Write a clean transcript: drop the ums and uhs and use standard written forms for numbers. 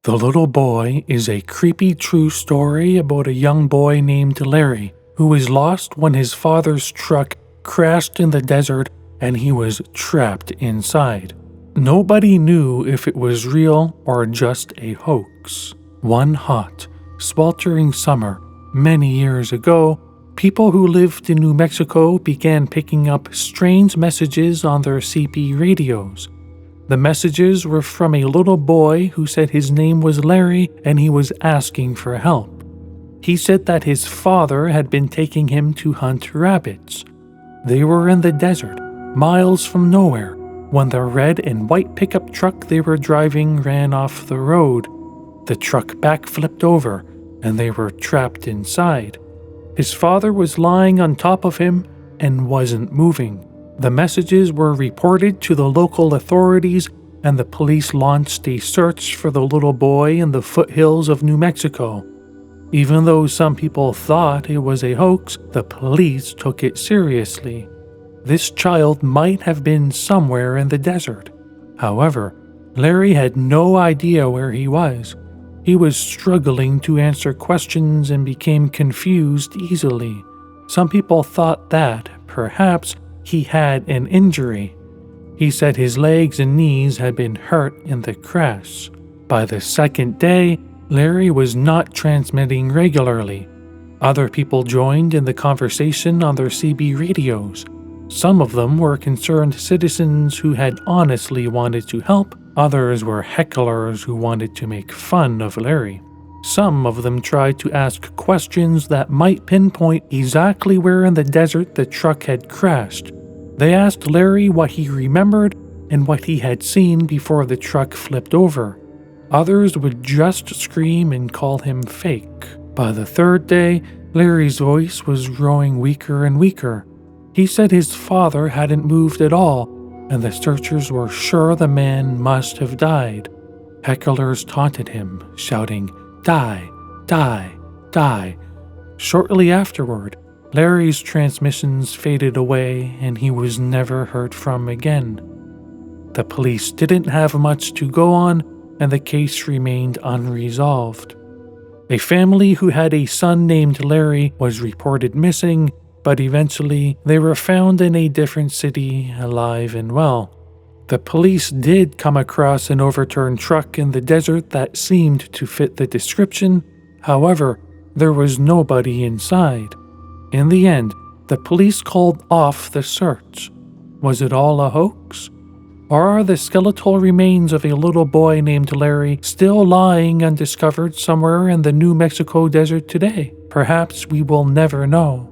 The Little Boy is a creepy true story about a young boy named Larry who was lost when his father's truck crashed in the desert and he was trapped inside. Nobody knew if it was real or just a hoax. One hot, sweltering summer, many years ago, people who lived in New Mexico began picking up strange messages on their CB radios. The messages were from a little boy who said his name was Larry and he was asking for help. He said that his father had been taking him to hunt rabbits. They were in the desert, miles from nowhere, when the red and white pickup truck they were driving ran off the road. The truck backflipped over and they were trapped inside. His father was lying on top of him and wasn't moving. The messages were reported to the local authorities and the police launched a search for the little boy in the foothills of New Mexico. Even though some people thought it was a hoax, the police took it seriously. This child might have been somewhere in the desert. However, Larry had no idea where he was. He was struggling to answer questions and became confused easily. Some people thought that, perhaps, he had an injury. He said his legs and knees had been hurt in the crash. By the second day, Larry was not transmitting regularly. Other people joined in the conversation on their CB radios. Some of them were concerned citizens who had honestly wanted to help. Others were hecklers who wanted to make fun of Larry. Some of them tried to ask questions that might pinpoint exactly where in the desert the truck had crashed. They asked Larry what he remembered and what he had seen before the truck flipped over. Others would just scream and call him fake. By the third day, Larry's voice was growing weaker and weaker. He said his father hadn't moved at all, and the searchers were sure the man must have died. Hecklers taunted him, shouting, "Die, die, die." Shortly afterward, Larry's transmissions faded away and he was never heard from again. The police didn't have much to go on and the case remained unresolved. A family who had a son named Larry was reported missing, but eventually they were found in a different city, alive and well. The police did come across an overturned truck in the desert that seemed to fit the description. However, there was nobody inside. In the end, the police called off the search. Was it all a hoax? Or are the skeletal remains of a little boy named Larry still lying undiscovered somewhere in the New Mexico desert today? Perhaps we will never know.